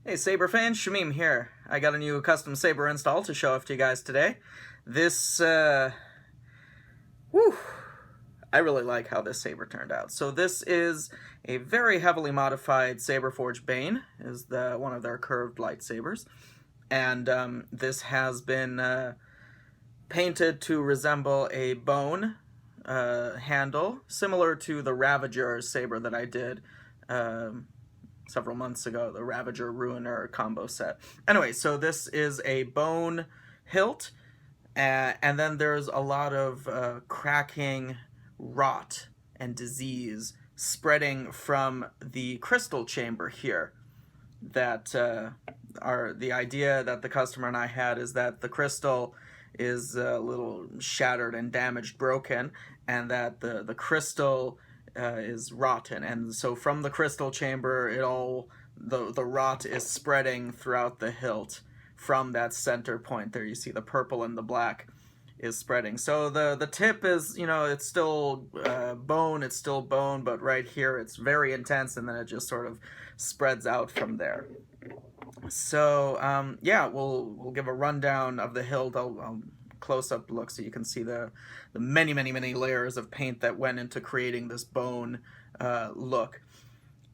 Hey Saber fans, Shamim here. I got a new custom Saber install to show off to you guys today. This, I really like how this Saber turned out. So this is a very heavily modified SaberForge Bane, is one of their curved lightsabers. And this has been painted to resemble a bone handle, similar to the Ravager saber that I did several months ago, the Ravager Ruiner combo set. Anyway, so this is a bone hilt, and then there's a lot of cracking, rot, and disease spreading from the crystal chamber here. That the idea that the customer and I had is that the crystal is a little shattered and damaged, broken, and that the crystal is rotten, and so from the crystal chamber, the rot is spreading throughout the hilt from that center point there. You see the purple and the black is spreading. So the tip is, it's still bone, but right here it's very intense, and then it just sort of spreads out from there. So yeah, we'll give a rundown of the hilt. I'll close-up look so you can see the many layers of paint that went into creating this bone look.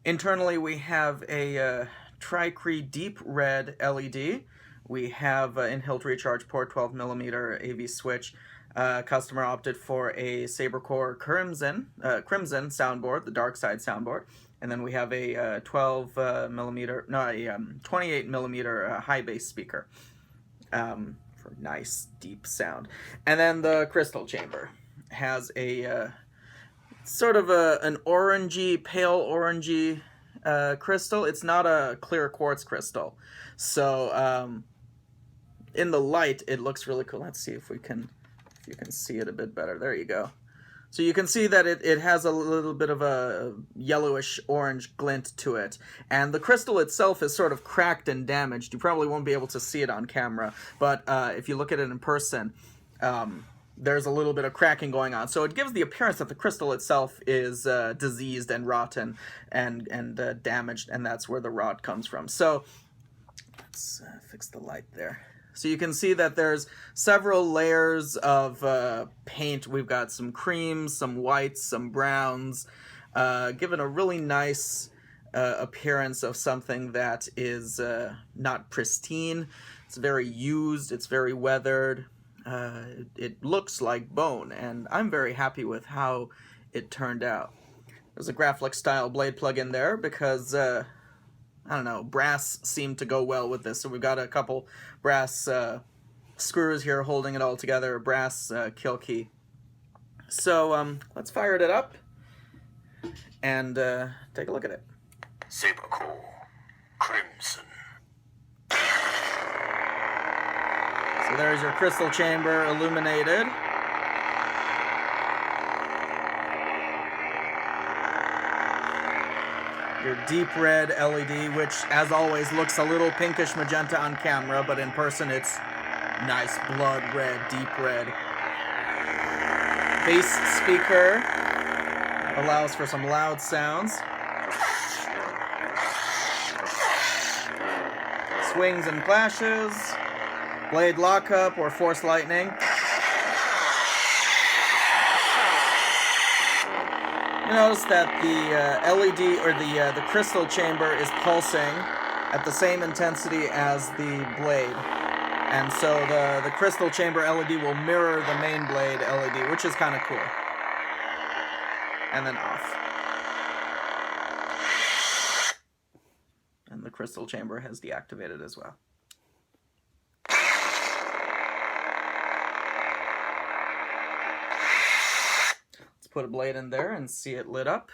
Internally, we have a Tricree deep red LED. We have in hilt recharge port 12mm AV switch. Customer opted for a SaberCore Crimson soundboard, the dark side soundboard. And then we have a 28mm high bass speaker for nice deep sound. And then the crystal chamber has a sort of an orangey, pale orangey crystal. It's not a clear quartz crystal, so in the light it looks really cool. Let's see if you can see it a bit better. There you go. So you can see that it has a little bit of a yellowish orange glint to it. And the crystal itself is sort of cracked and damaged. You probably won't be able to see it on camera, but if you look at it in person, there's a little bit of cracking going on. So it gives the appearance that the crystal itself is diseased and rotten and damaged, and that's where the rot comes from. So let's fix the light there. So you can see that there's several layers of paint. We've got some creams, some whites, some browns, giving a really nice appearance of something that is not pristine. It's very used, it's very weathered. It looks like bone, and I'm very happy with how it turned out. There's a Graflex style blade plug in there because I don't know, brass seemed to go well with this. So we've got a couple brass screws here holding it all together, a brass kill key. So let's fire it up and take a look at it. SaberCore Crimson. So there's your crystal chamber illuminated. Your deep red LED, which as always looks a little pinkish magenta on camera, but in person it's nice blood red, deep red. Bass speaker allows for some loud sounds. Swings and clashes. Blade lockup or force lightning. You notice that the LED or the crystal chamber is pulsing at the same intensity as the blade, and so the crystal chamber LED will mirror the main blade LED, which is kind of cool. And then off. And the crystal chamber has deactivated as well. Put a blade in there and see it lit up.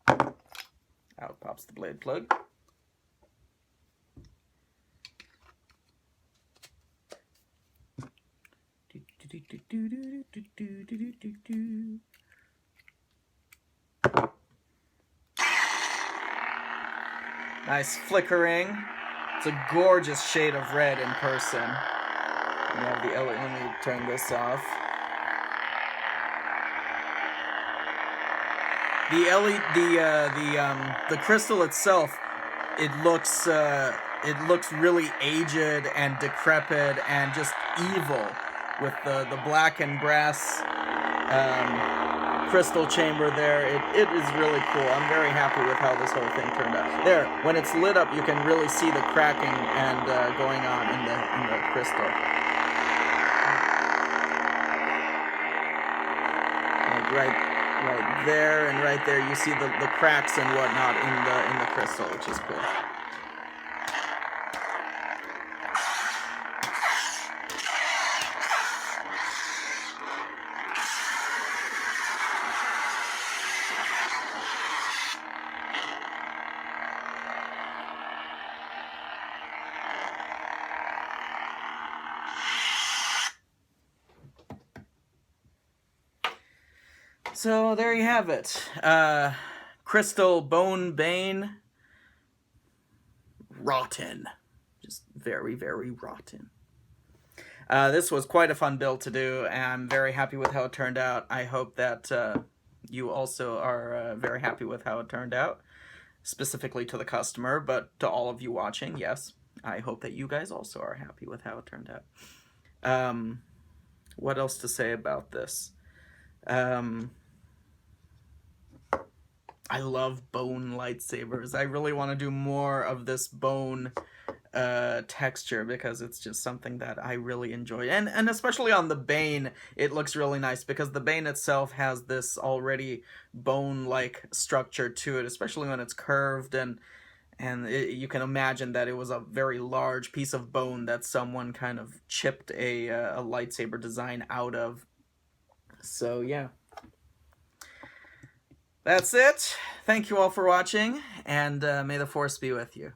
Out pops the blade plug. Nice flickering. It's a gorgeous shade of red in person. You have the LED. Let me turn this off. The the crystal itself, it looks really aged and decrepit and just evil, with the black and brass crystal chamber there. It is really cool. I'm very happy with how this whole thing turned out. There, when it's lit up, you can really see the cracking and going on in the crystal. Like right there and right there, you see the cracks and whatnot in the crystal, which is cool. So there you have it. Crystal Bone Bane. Rotten. Just very, very rotten. This was quite a fun build to do, and I'm very happy with how it turned out. I hope that you also are very happy with how it turned out, specifically to the customer, but to all of you watching, yes, I hope that you guys also are happy with how it turned out. What else to say about this? I love bone lightsabers. I really want to do more of this bone texture, because it's just something that I really enjoy. And especially on the Bane, it looks really nice, because the Bane itself has this already bone-like structure to it, especially when it's curved, and you can imagine that it was a very large piece of bone that someone kind of chipped a lightsaber design out of. So yeah. That's it. Thank you all for watching, and may the Force be with you.